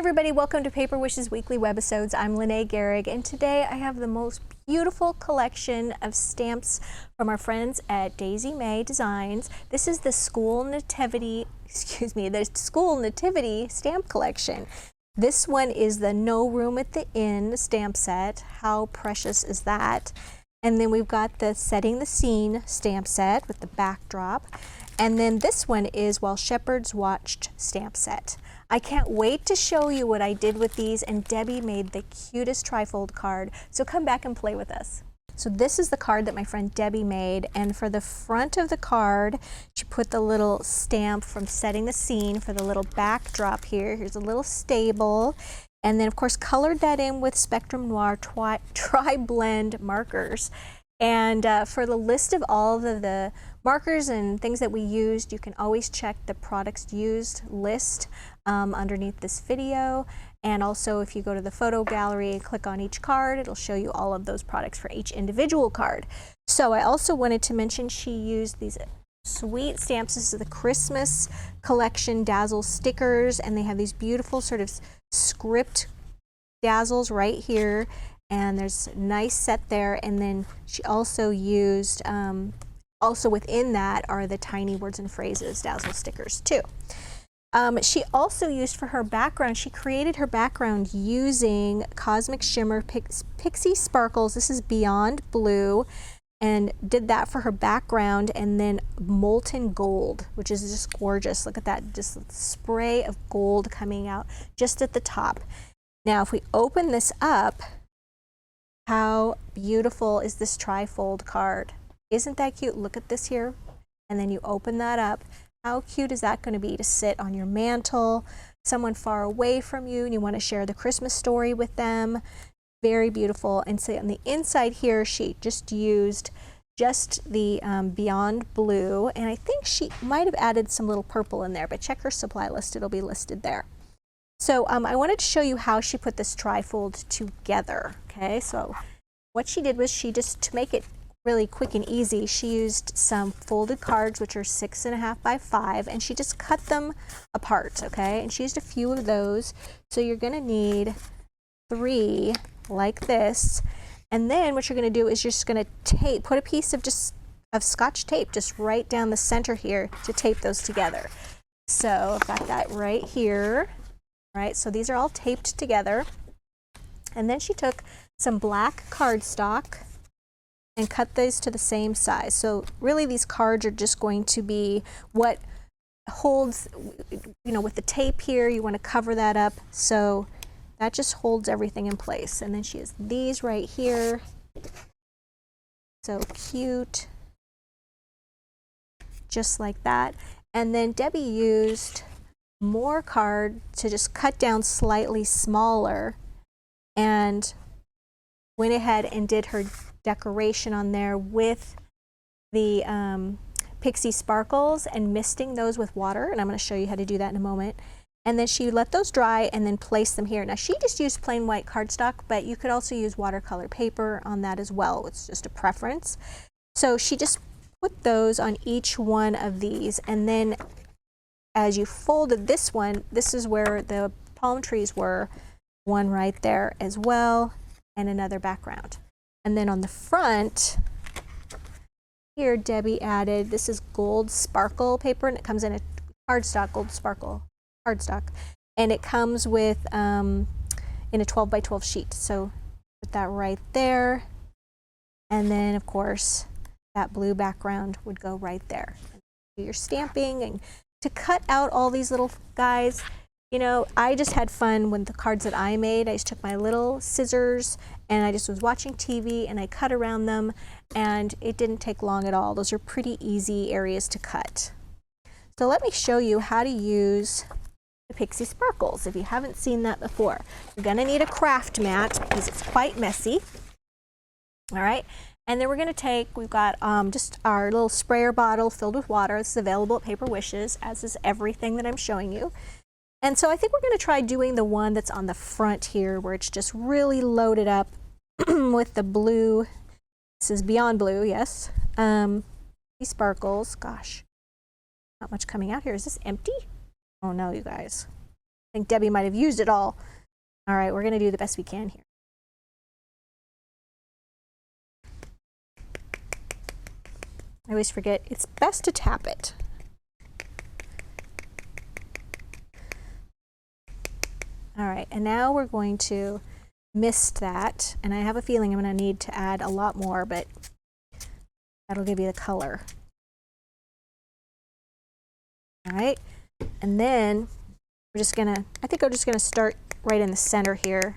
everybody, welcome to Paper Wishes Weekly Webisodes. I'm Lene Gehrig, and today I have the most beautiful collection of stamps from our friends at Daisy May Designs. This is the School Nativity, the School Nativity stamp collection. This one is the No Room at the Inn stamp set. How precious is that? And then we've got the Setting the Scene stamp set with the backdrop. And then this one is While Shepherds Watched stamp set. I can't wait to show you what I did with these, and Debbie made the cutest trifold card, so come back and play with us. So this is the card that my friend Debbie made, and for the front of the card she put the little stamp from Setting the Scene for the little backdrop here. Here's a little stable, and then of course colored that in with Spectrum Noir tri-blend markers. And for the list of all of the markers and things that we used, you can always check the products used list underneath this video. And also if you go to the photo gallery and click on each card, it'll show you all of those products for each individual card. So I also wanted to mention she used these sweet stamps. This is the Christmas collection Dazzle stickers, and they have these beautiful sort of script dazzles right here. And there's a nice set there, and then she also used, also within that are the tiny words and phrases Dazzle stickers too. She also used for her background, she created her background using Cosmic Shimmer Pixie Sparkles. This is Beyond Blue, and did that for her background, and then Molten Gold, which is just gorgeous. Look at that, just a spray of gold coming out just at the top. Now if we open this up, how beautiful is this trifold card? Isn't that cute? Look at this here. And then you open that up. How cute is that going to be to sit on your mantle, someone far away from you, and you want to share the Christmas story with them? Very beautiful. And so on the inside here, she just used the Beyond Blue, and I think she might have added some little purple in there, but check her supply list. It'll be listed there. So I wanted to show you how she put this trifold together. Okay, so what she did was to make it really quick and easy, she used some folded cards, which are 6.5 by 5, and she just cut them apart. Okay, and she used a few of those. So you're going to need 3 like this, and then what you're going to do is you're just going to put a piece of Scotch tape just right down the center here to tape those together. So I've got that right here. Right, so these are all taped together, and then she took some black cardstock and cut these to the same size. So really these cards are just going to be what holds, you know, with the tape here, you want to cover that up, so that just holds everything in place. And then she has these right here, so cute, just like that. And then Debbie used more card to just cut down slightly smaller, and went ahead and did her decoration on there with the Pixie Sparkles and misting those with water, and I'm going to show you how to do that in a moment. And then she let those dry and then placed them here. Now she just used plain white cardstock, but you could also use watercolor paper on that as well. It's just a preference. So she just put those on each one of these, and then as you folded this one, this is where the palm trees were, one right there as well, and another background. And then on the front here, Debbie added, this is gold sparkle paper, and it comes in a cardstock, gold sparkle cardstock, and it comes with in a 12 by 12 sheet. So put that right there, and then of course that blue background would go right there. Do your stamping. And to cut out all these little guys, you know, I just had fun with the cards that I made. I just took my little scissors and I just was watching TV and I cut around them, and it didn't take long at all. Those are pretty easy areas to cut. So let me show you how to use the Pixie Sparkles if you haven't seen that before. You're going to need a craft mat because it's quite messy. All right. And then we're going to take, we've got just our little sprayer bottle filled with water. This is available at Paper Wishes, as is everything that I'm showing you. And so I think we're going to try doing the one that's on the front here, where it's just really loaded up with the blue. This is Beyond Blue, yes. These sparkles, gosh, not much coming out here. Is this empty? Oh no, you guys. I think Debbie might have used it all. All right, we're going to do the best we can here. I always forget, it's best to tap it. All right, and now we're going to mist that, and I have a feeling I'm going to need to add a lot more, but that'll give you the color. All right, and then we're just gonna, I think I'm just gonna start right in the center here.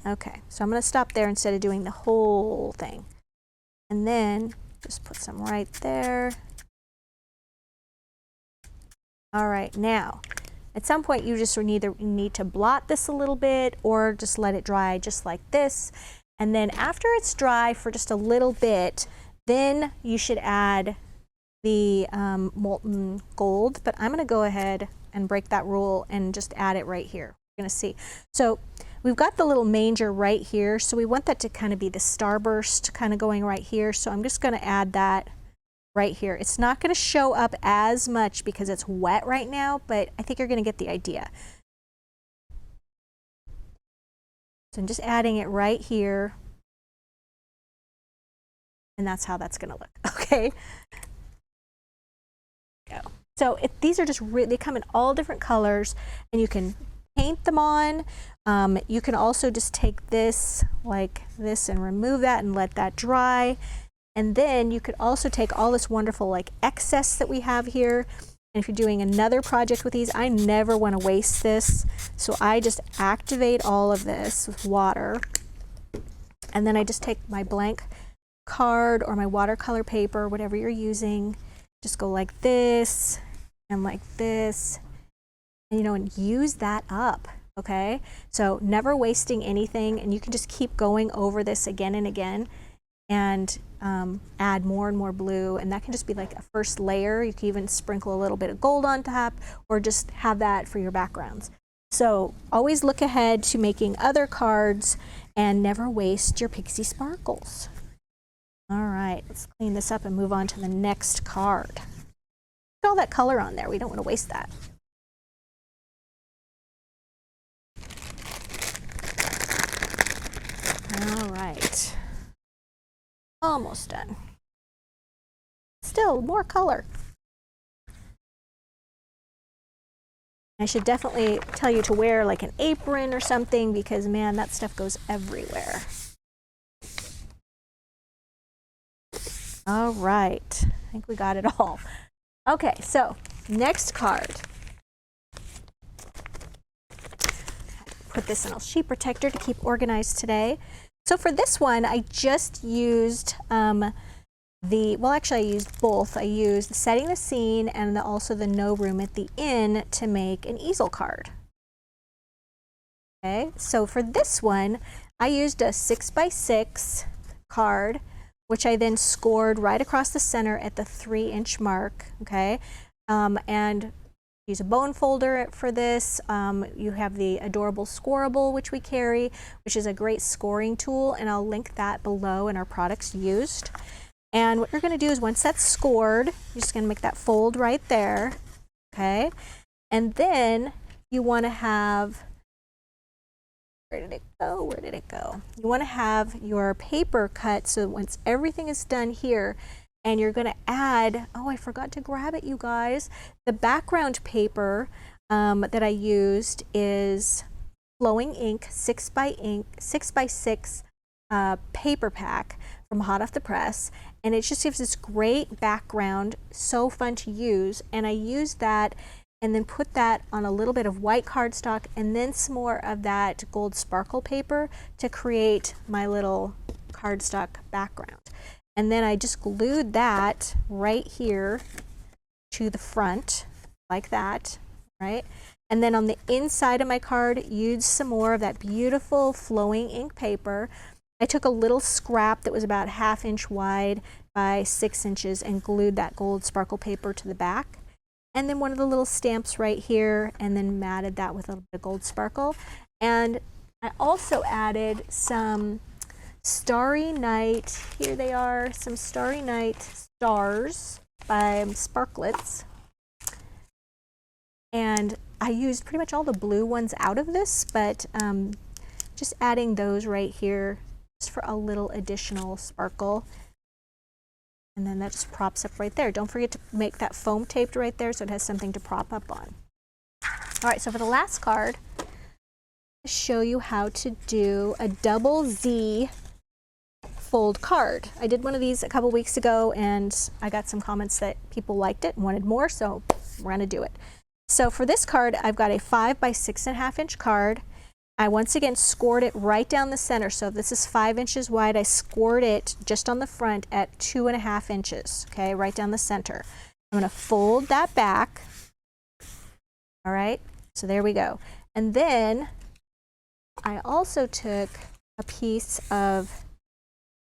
Okay, so I'm gonna stop there instead of doing the whole thing. And then just put some right there. All right, now, at some point you just either need to blot this a little bit or just let it dry just like this. And then after it's dry for just a little bit, then you should add the molten gold. But I'm gonna go ahead and break that rule and just add it right here. We're gonna see. So we've got the little manger right here. So we want that to kind of be the starburst kind of going right here. So I'm just gonna add that right here. It's not going to show up as much because it's wet right now, but I think you're going to get the idea. So I'm just adding it right here, and that's how that's going to look. Okay. Go. So these are just they come in all different colors, and you can paint them on. You can also just take this like this and remove that and let that dry. And then you could also take all this wonderful like excess that we have here. And if you're doing another project with these, I never want to waste this. So I just activate all of this with water. And then I just take my blank card or my watercolor paper, whatever you're using, just go like this and like this, and, you know, and use that up. Okay. So never wasting anything. And you can just keep going over this again and again. And add more and more blue, and that can just be like a first layer. You can even sprinkle a little bit of gold on top, or just have that for your backgrounds. So always look ahead to making other cards and never waste your Pixie Sparkles. All right, let's clean this up and move on to the next card. Look at all that color on there. We don't want to waste that. All right. Almost done. Still more color. I should definitely tell you to wear like an apron or something, because man, that stuff goes everywhere. All right, I think we got it all. Okay, so next card. Put this in a sheet protector to keep organized today. So for this one, I just used well, actually I used both. I used Setting the Scene and also the No Room at the Inn to make an easel card. Okay, so for this one, I used a 6x6 card, which I then scored right across the center at the 3-inch mark. Okay, and use a bone folder for this. You have the adorable Scoreable, which we carry, which is a great scoring tool, and I'll link that below in our products used. And what you're going to do is, once that's scored, you're just going to make that fold right there. Okay, and then you want to have, where did it go? Where did it go? You want to have your paper cut, so once everything is done here, and you're going to add, oh, I forgot to grab it, you guys. The background paper that I used is Flowing Ink 6x6 paper pack from Hot Off the Press. And it just gives this great background, so fun to use. And I used that and then put that on a little bit of white cardstock and then some more of that gold sparkle paper to create my little cardstock background. And then I just glued that right here to the front, like that, right? And then on the inside of my card, used some more of that beautiful flowing ink paper. I took a little scrap that was about 1/2 inch wide by 6 inches and glued that gold sparkle paper to the back. And then one of the little stamps right here, and then matted that with a little bit of gold sparkle. And I also added some Starry Night. Here they are, some Starry Night stars by Sparklets. And I used pretty much all the blue ones out of this, but just adding those right here just for a little additional sparkle. And then that just props up right there. Don't forget to make that foam taped right there so it has something to prop up on. All right, so for the last card, I'll show you how to do a double Z fold card. I did one of these a couple weeks ago and I got some comments that people liked it and wanted more, so we're gonna do it. So for this card, I've got a 5 by 6.5 inch card. I once again scored it right down the center. So this is 5 inches wide. I scored it just on the front at 2.5 inches, okay, right down the center. I'm gonna fold that back. All right, so there we go. And then I also took a piece of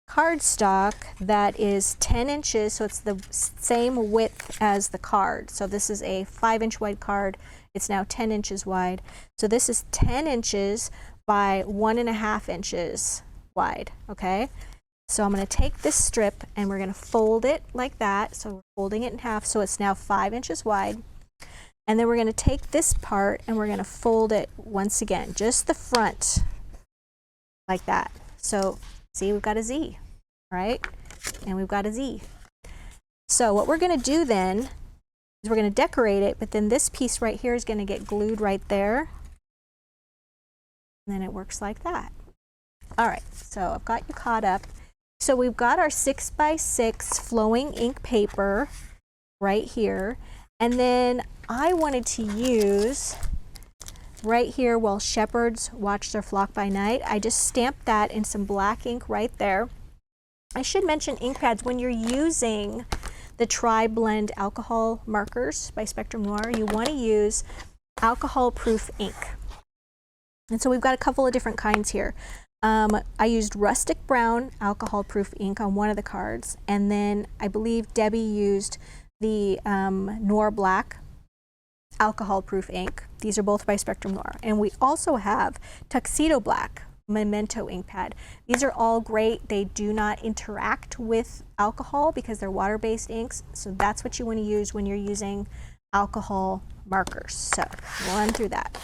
cardstock that is 10 inches, so it's the same width as the card. So this is a 5-inch wide card. It's now 10 inches wide. So this is 10 inches by 1.5 inches wide, okay? So I'm gonna take this strip and we're gonna fold it like that. So we're folding it in half, so it's now 5 inches wide. And then we're gonna take this part and we're gonna fold it once again, just the front, like that. So see, we've got a Z, right? And we've got a Z. So what we're gonna do then is we're gonna decorate it, but then this piece right here is gonna get glued right there. And then it works like that. All right, so I've got you caught up. So we've got our 6 by 6 flowing ink paper right here. And then I wanted to use right here, while shepherds watch their flock by night, I just stamped that in some black ink right there. I should mention ink pads, when you're using the tri-blend alcohol markers by Spectrum Noir, you want to use alcohol proof ink. And so we've got a couple of different kinds here. I used rustic brown alcohol proof ink on one of the cards, and then I believe Debbie used the Noir Black alcohol proof ink. These are both by Spectrum Noir. And we also have Tuxedo Black Memento ink pad. These are all great. They do not interact with alcohol because they're water-based inks. So that's what you want to use when you're using alcohol markers. So we'll run through that.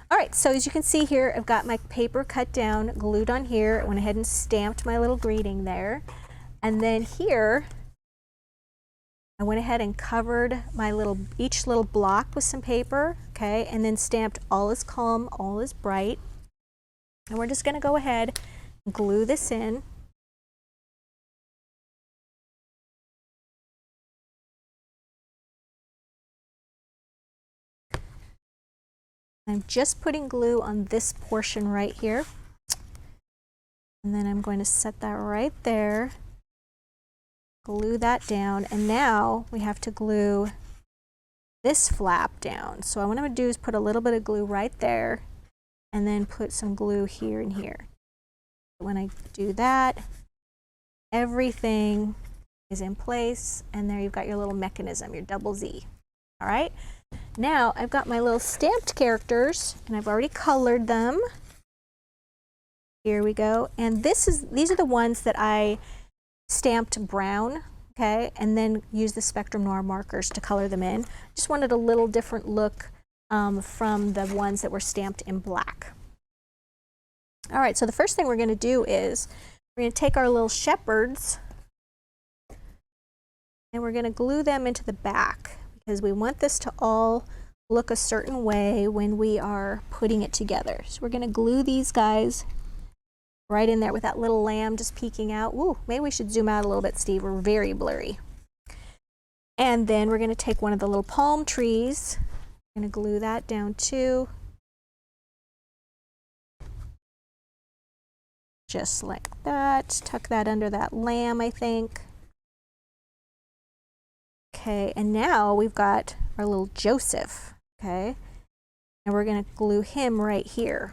All right, so as you can see here, I've got my paper cut down, glued on here. I went ahead and stamped my little greeting there. And then here, I went ahead and covered my each little block with some paper, okay, and then stamped all is calm, all is bright. And we're just gonna go ahead and glue this in. I'm just putting glue on this portion right here. And then I'm going to set that right there. Glue that down, and now we have to glue this flap down. So what I'm going to do is put a little bit of glue right there and then put some glue here and here. When I do that, everything is in place, and there you've got your little mechanism, your double Z. All right, now I've got my little stamped characters and I've already colored them. Here we go, and these are the ones that I stamped brown, okay, and then use the Spectrum Noir markers to color them in. Just wanted a little different look from the ones that were stamped in black. All right, so the first thing we're going to do is we're going to take our little shepherds and we're going to glue them into the back because we want this to all look a certain way when we are putting it together. So we're going to glue these guys right in there with that little lamb just peeking out. Ooh, maybe we should zoom out a little bit, Steve. We're very blurry. And then we're going to take one of the little palm trees. I'm going to glue that down too. Just like that. Tuck that under that lamb, I think. Okay, and now we've got our little Joseph, okay? And we're going to glue him right here.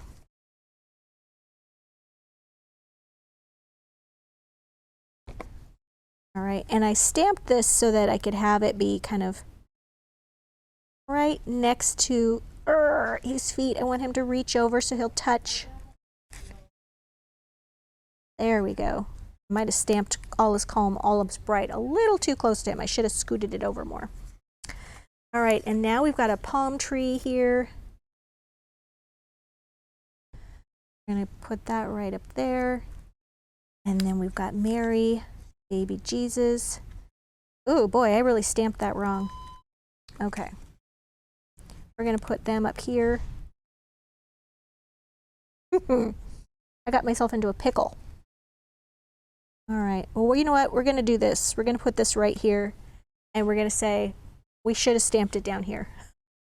All right, and I stamped this so that I could have it be kind of right next to his feet. I want him to reach over so he'll touch There we go. I might have stamped all is calm, all is bright a little too close to him. I should have scooted it over more. All right, and now we've got a palm tree here. I'm going to put that right up there. And then we've got Mary, baby Jesus. Oh boy, I really stamped that wrong. Okay. We're going to put them up here. I got myself into a pickle. All right, well, you know what? We're going to do this. We're going to put this right here, and we're going to say, we should have stamped it down here.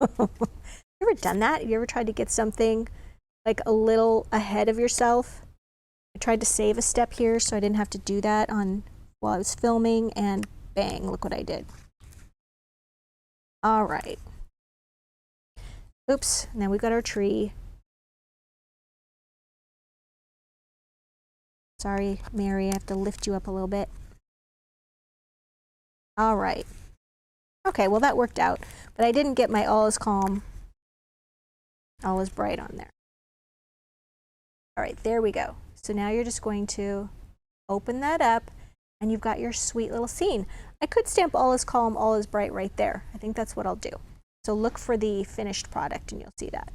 You ever done that? Have you ever tried to get something like a little ahead of yourself? I tried to save a step here so I didn't have to do that while I was filming, and bang, look what I did. All right. Oops, and then we've got our tree. Sorry, Mary, I have to lift you up a little bit. All right. Okay, well that worked out, but I didn't get my all is calm, all is bright on there. All right, there we go. So now you're just going to open that up and you've got your sweet little scene. I could stamp all is calm, all is bright right there. I think that's what I'll do. So look for the finished product and you'll see that.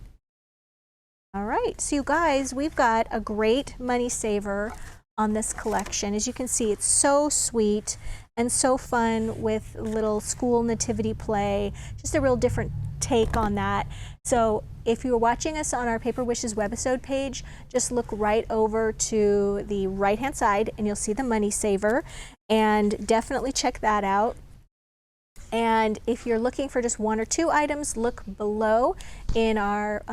All right, so you guys, we've got a great money saver on this collection. As you can see, it's so sweet and so fun with little school nativity play, just a real different take on that. So if you're watching us on our Paper Wishes webisode page, just look right over to the right hand side and you'll see the money saver, and definitely check that out. And if you're looking for just 1 or 2 items, look below in our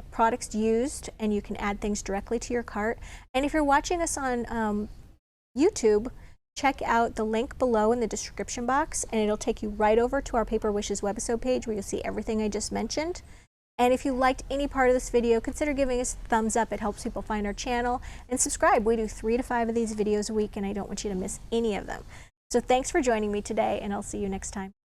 products used and you can add things directly to your cart. And if you're watching us on YouTube, check out the link below in the description box and it'll take you right over to our Paper Wishes webisode page where you'll see everything I just mentioned. And if you liked any part of this video, consider giving us a thumbs up. It helps people find our channel. And subscribe. We do 3 to 5 of these videos a week and I don't want you to miss any of them. So thanks for joining me today and I'll see you next time.